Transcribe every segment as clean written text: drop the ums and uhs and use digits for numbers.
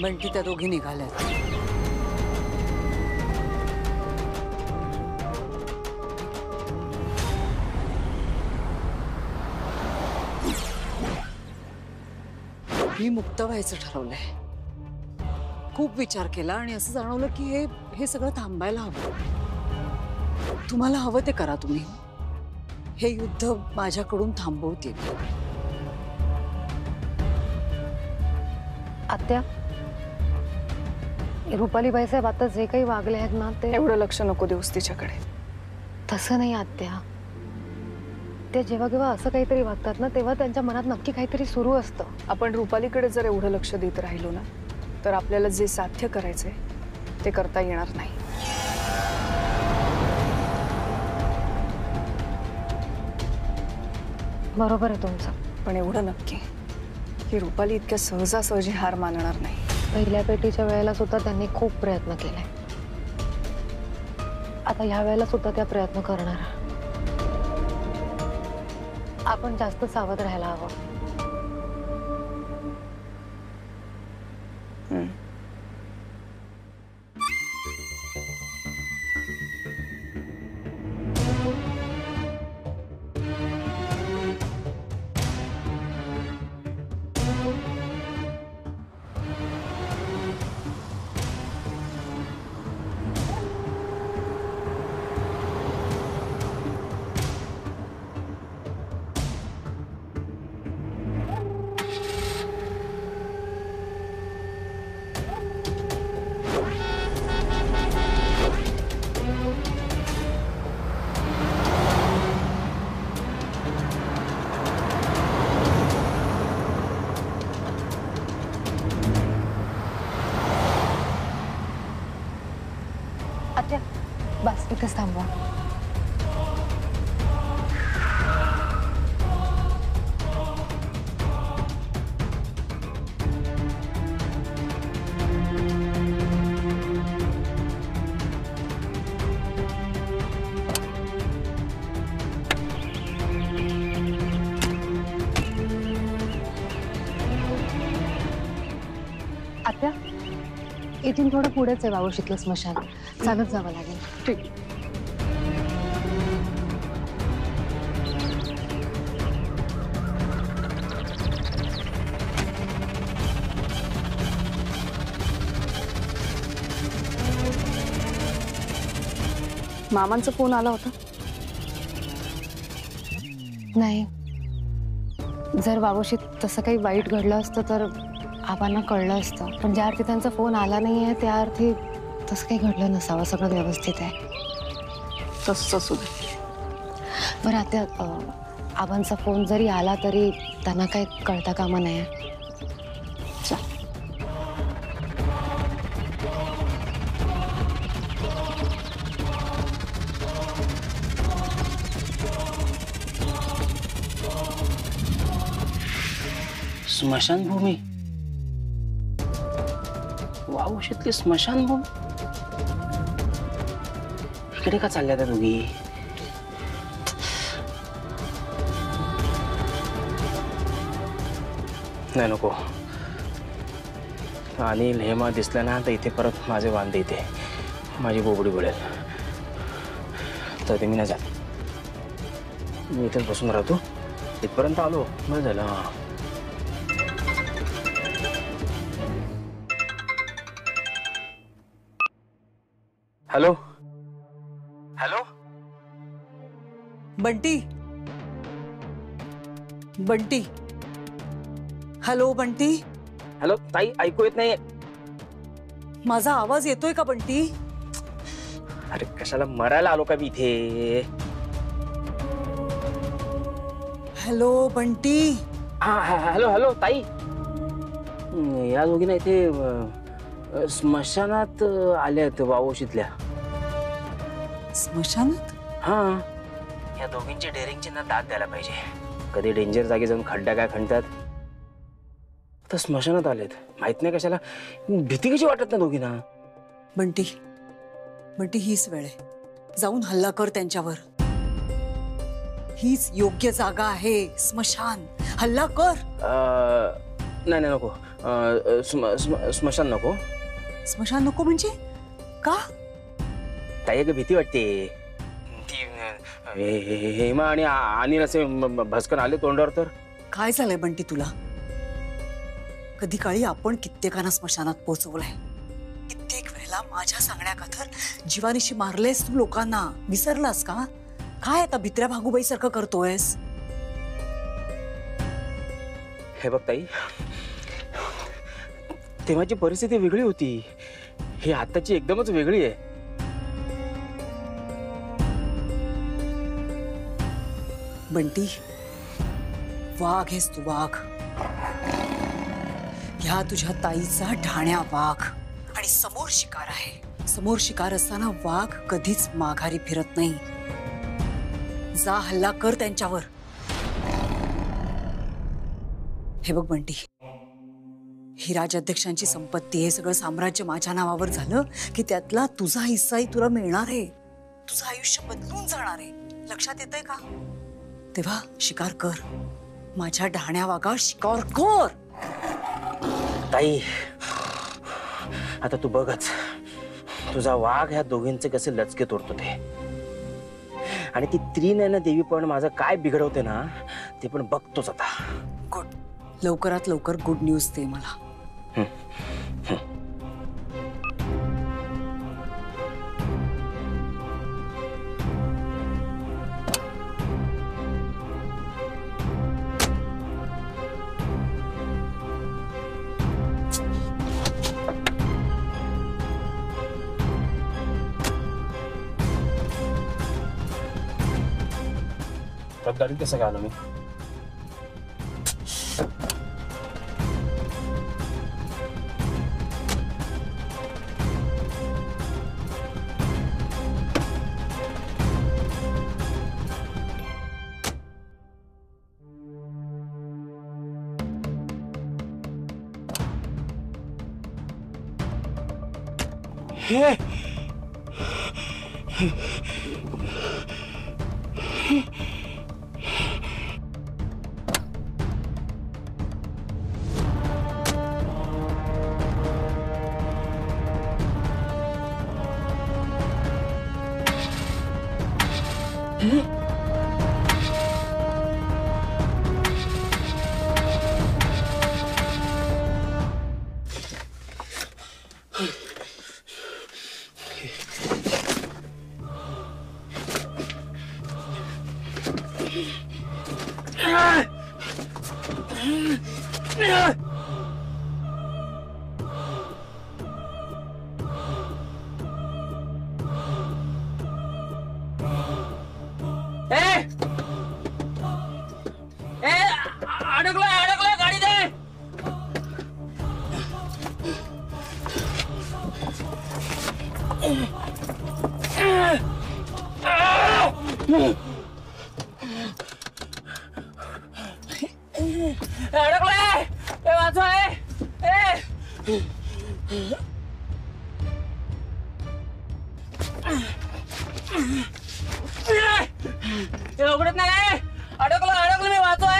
बंटी त्या दोघी निघाल्यात. मी मुक्त व्हायचं ठरवलंय. खूप विचार केला आणि असं जाणवलं की हे सगळं थांबायला हवं. तुम्हाला हवं ते करा तुम्ही. हे युद्ध माझ्याकडून थांबवतील. आत्या, रुपालीबाई साहेब आता जे काही वागले आहेत ना ते एवढं लक्ष नको देऊस तिच्याकडे. तसं नाही आत्या. ते जेव्हा केव्हा असं काहीतरी वागतात ना तेव्हा त्यांच्या मनात नक्की काहीतरी सुरू असतं. आपण रुपालीकडे जर एवढं लक्ष देत राहिलो ना तर आपल्याला जे साध्य करायचंय ते करता येणार नाही. बरोबर आहे तुमचं. पण एवढं नक्की की रुपाली इतक्या सहजासहजी हार मानणार नाही. पहिल्या पेटीच्या वेळेला सुद्धा त्यांनी खूप प्रयत्न केले. आता ह्या वेळेला सुद्धा त्या प्रयत्न करणार. आपण जास्त सावध राहायला हवं. आत्या, बस इथेच थांबवा. आत्या, इथून थोडं पुढेच आहे वावशीतलं स्मशान. चालत जावं लागेल. ठीक. मामांचा फोन आला होता? नाही. जर वावशीत तसं काही वाईट घडलं असतं तर आबांना कळलं असतं. पण ज्या अर्थी त्यांचा फोन आला नाहीये त्या अर्थी तसं काही घडलं नसावं. सगळं व्यवस्थित आहे. तसंच असू दे. बरं आता आबांचा फोन जरी आला तरी त्यांना काही कळता कामा नाही. स्मशानभूमी, वावशीतली स्मशानभूमी. इकडे का चालल्या त्या दोघी? नाही नको. अनिल हेमा दिसल्या ना तर इथे परत माझे वांदे इथे माझी बोबडी बुडेल. तर ते मी नाही जात. मी इथेच बसून राहतो. इथपर्यंत आलो बरं झालं. Hello hello Bunty, Bunty. Hello Bunty. Hello ताई, ऐकू येत नाहीये. माझा आवाज येतोय का बंटी? अरे कशाला मरायला आलो का मी इथे? हॅलो बंटी. हा हॅलो हॅलो ताई. या दोघींना इथे स्मशानात आल्यात वावशीतल्या. स्मशानात? हा. या दोघींची डेअरिंगची ना दाद द्यायला पाहिजे. कधी डेंजर जागी जाऊन खड्डा काय खणतात. तर स्मशानात आलेत. माहित नाही कशाला. भीती कशी वाटत ना दोघींना. बंटी, बंटी हीच वेळ आहे. जाऊन हल्ला कर त्यांच्यावर. हीच योग्य जागा आहे. स्मशान. हल्ला कर. नाही नको. स्मशान नको. स्मशान नको म्हणजे का? ताई एक भीती वाटते. ती हेमा आणि अनिल असे भस्कन आले तोंडावर तर. काय झालंय बंटी तुला? कधी काळी आपण कित्येकांना स्मशानात पोहोचवलंय. कित्येक वेळेला माझ्या सांगण्याखातर जीवानीशी मारलेस तू लोकांना. विसरलास का? काय आता भित्र्या भागूबाई सारखं करतोयस? हे बघ ताई, तेव्हाची परिस्थिती वेगळी होती. ही आताची एकदमच वेगळी आहे. बंटी, वाघ आहेस तू, वाघ. ह्या तुझ्या ताईचा ढाण्या वाघ. आणि समोर शिकार आहे. समोर शिकार असताना वाघ कधीच माघारी फिरत नाही. जा हल्ला कर त्यांच्यावर. हे बघ बंटी, ही राजाध्यक्षांची संपत्ती, हे सगळं साम्राज्य माझ्या नावावर झालं की त्यातला तुझा हिस्साही तुला मिळणार आहे. तुझं आयुष्य बदलून जाणार आहे. लक्षात येतंय का? तेव्हा शिकार कर. माझ्या ढाण्या वाघा शिकार कर. ताई आता तू बघच, तुझा वाघ ह्या दोघींचे कसे लचके तोडतो ते. आणि ती त्रिनयना देवी पण माझं काय बिघडवते ना ते पण बघतोच आता. गुड. लवकरात लवकर गुड न्यूज दे मला. गाडीत कसं काय आलो मी? हे अडकलोय गाडी दे. अडकलोय. वाचवा. उघडत नाही. अडकलो मी. वाचवा.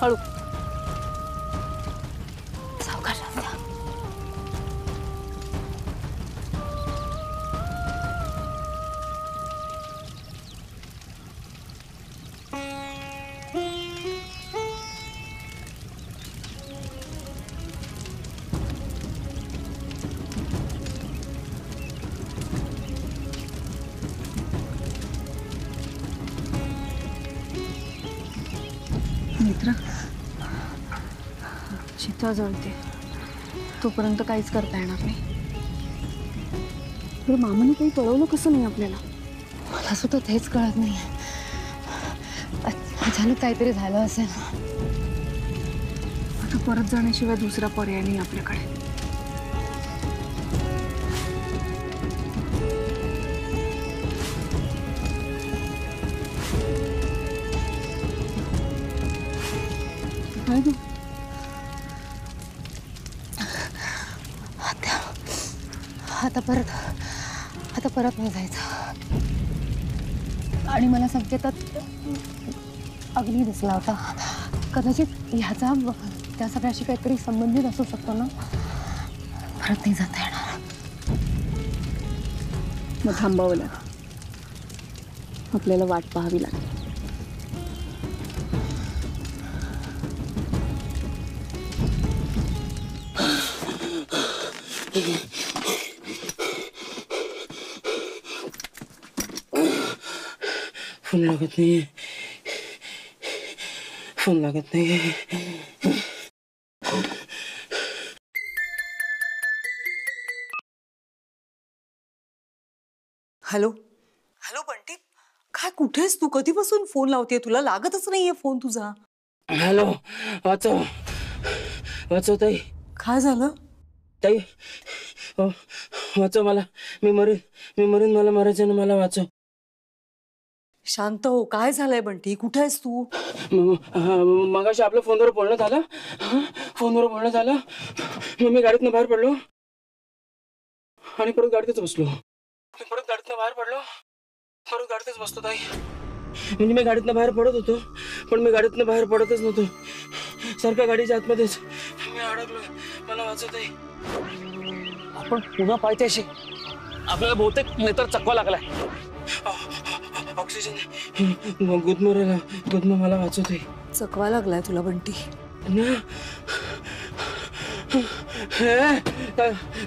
हळू. सावकाश रस्त्या. मित्र, चिता जळते तोपर्यंत काहीच करता येणार नाही. बरं, मामाने काही कळवलं कसं नाही आपल्याला? मला सुद्धा तेच कळत नाही. अचानक काहीतरी झालं असेल. आता परत जाण्याशिवाय दुसरा पर्याय नाही आपल्याकडे. काय गं? आता परत नाही जायचं. आणि मला संकेतात अग्नी दिसला होता. कदाचित ह्याचा त्या सगळ्याशी काहीतरी संबंधित असू शकतो ना. परत नाही जाता येणार. मग थांबावं लागेल. आपल्याला वाट पाहावी लागेल. फोन लागत नाही. फोन लागत नाही. हॅलो हॅलो बंटी, काय कुठेस तू? कधीपासून फोन लावतेय तुला? लागतच नाहीये फोन तुझा. हॅलो, वाचव वाचव ताई. काय झालं? ताई वाचव मला. मी मरीन मला मारायचं ना. मला वाचव. शांत हो. काय झालंय बंटी? कुठे आहेस तू? मगाशी आपल्या फोनवर बोलणं झालं. मग मी गाडीतनं बाहेर पडलो आणि परत गाडीतच बसलो. परत गाडीतच बसतो ताई. म्हणजे मी गाडीतनं बाहेर पडत होतो, पण मी गाडीतनं बाहेर पडतच नव्हतो. सारख्या गाडीच्या आतमध्येच मी अडकलो. मला वाचव ताई. आपण पुन्हा पायथ्याशी. आपल्याला बहुतेक नेतर चकवा लागलाय. ऑक्सिजन गुदमर मला वाचवते. चकवा लागलाय तुला बंटी?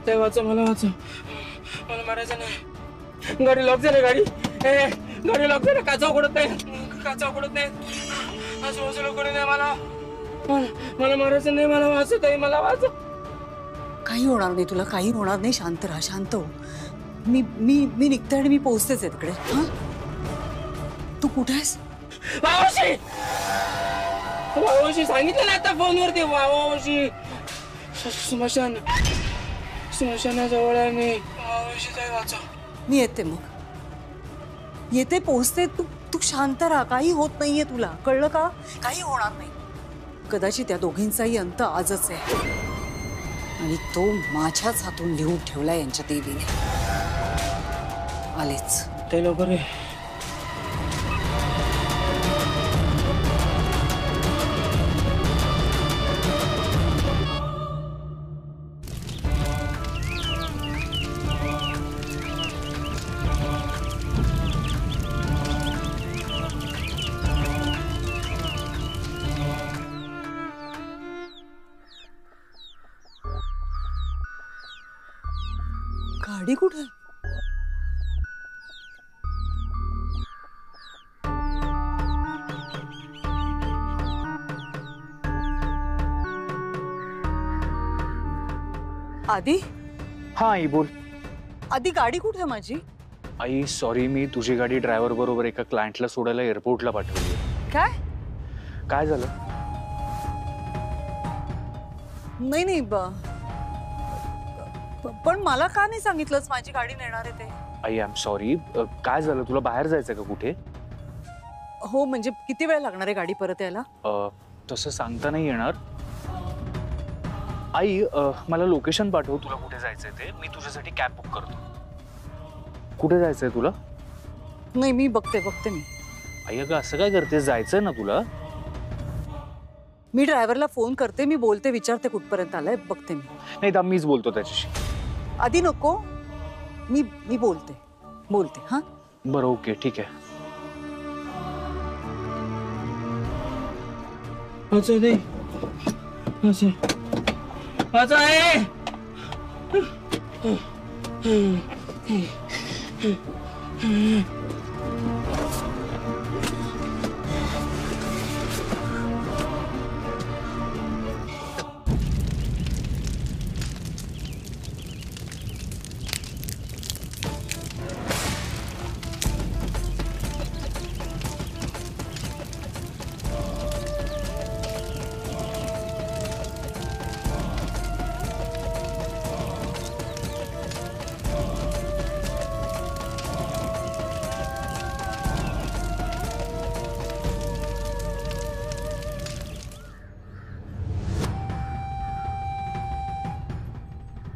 ते वाचव. मला मारायचं नाही. गाडी लॉक झाली. गाडी लॉक झाली. काचा उघडत नाही. आजूबाजूला कोणी नाही. मला मारायचं नाही. मला वाचव. काही होणार नाही तुला. काही होणार नाही. शांत राहा. शांत हो. मी निघते आणि मी पोहोचतेच आहे तिकडे. हा, तू कुठे आहेस? वावशी सांगितलं ना आता फोनवरती. वावशी स्मशानाजवळ आहे मी. वावशी ताई वाचव. मी येते. मग येते, पोहोचते. तू शांत राहा. काही होत नाहीये तुला, कळलं का? काही होणार नाही. कदाचित त्या दोघींचाही अंत आजच आहे आणि तो माझ्याच हातून लिहून ठेवलाय यांच्या देवीने. आलेच ते लवकर ये. गाडी कुठे? आधी? हा आई बोल. आधी गाडी कुठे माझी? आई सॉरी, मी तुझी गाडी ड्रायव्हर बरोबर एका क्लायंटला सोडायला एअरपोर्टला पाठवली. काय झालं? नाही पण मला का नाही सांगितलंस माझी गाडी नेणार आहे ते? आई आय एम सॉरी. काय झालं? तुला बाहेर जायचं का कुठे? हो, म्हणजे किती वेळ लागणार आहे गाडी परत यायला? तसं सांगता नाही येणार. आई मला लोकेशन पाठव, तुला कुठे जायचंय ते. मी तुझ्यासाठी कॅब बुक करतो. कुठे जायचंय तुला? नाही, मी बघते मी. आई अगं असं काय करतेस? जायचंय ना तुला. मी ड्रायव्हरला फोन करते, मी बोलते, विचारते कुठपर्यंत आलाय, बघते मी. नाही तर मीच बोलतो त्याच्याशी. आधी नको, मी बोलते हा. बरं ओके ठीक आहे.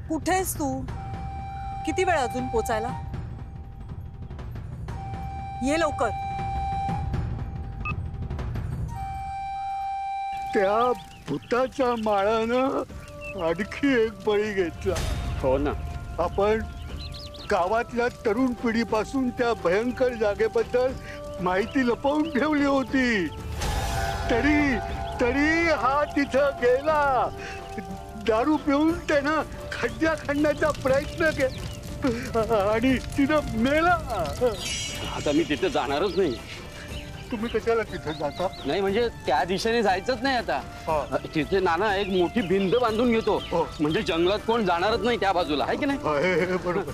कुठे आहेस तू? किती वेळ अजून पोचायला? ये लवकर. त्या भूताच्या माळानं आणखी एक बळी घेतला. हो ना. आपण गावातल्या तरुण पिढीपासून त्या भयंकर जागेबद्दल माहिती लपवून ठेवली होती. तरी हा तिथं गेला. दारू पिऊन त्यानं खड्ड्या खणण्याचा प्रयत्न केला आणि तिथं मेला. आता मी तिथे जाणारच नाही. तुम्ही कशाला तिथे जाता? नाही म्हणजे त्या दिशेने जायचंच नाही आता. तिथे नाना एक मोठी भिंत बांधून घेतो. म्हणजे जंगलात कोण जाणारच नाही त्या बाजूला, आहे की नाही? बरोबर.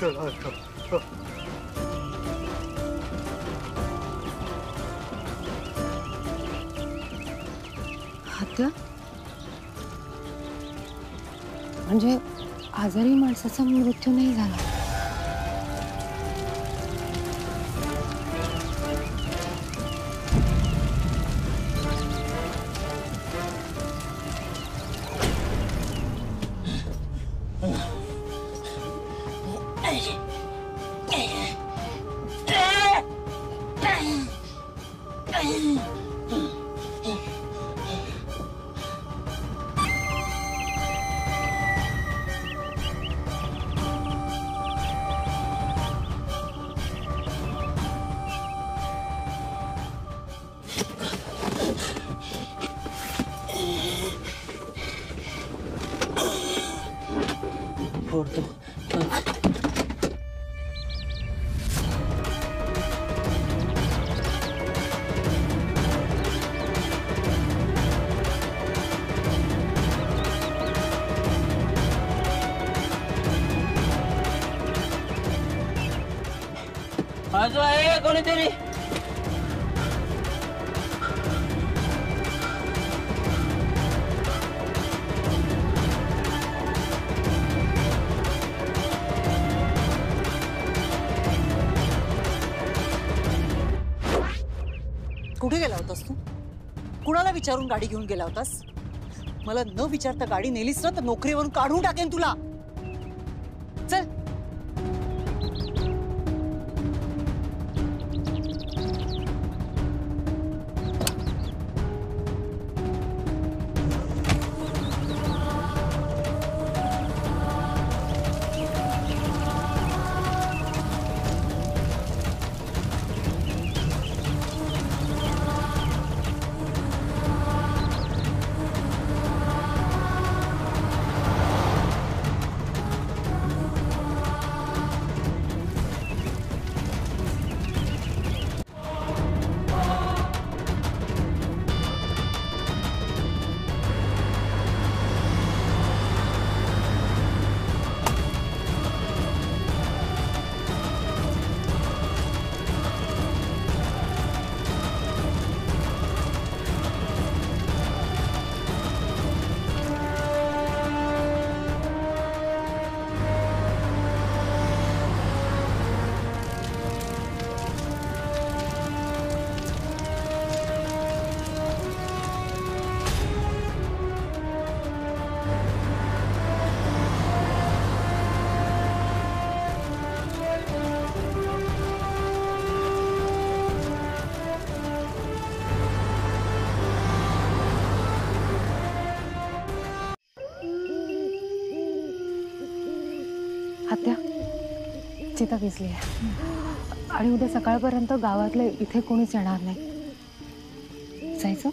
चला आता. हत्या म्हणजे आजारी माणसाचा मृत्यू नाही झाला. बाजू आहे कोणीतरी. कुठे गेला होतास तू? कुणाला विचारून गाडी घेऊन गेला होतास? मला न विचारता गाडी नेलीस ना तर नोकरीवरून काढून टाकेन तुला. चल. चिता भिजली आहे आणि उद्या सकाळपर्यंत गावातले इथे कोणीच येणार नाही. जायचं?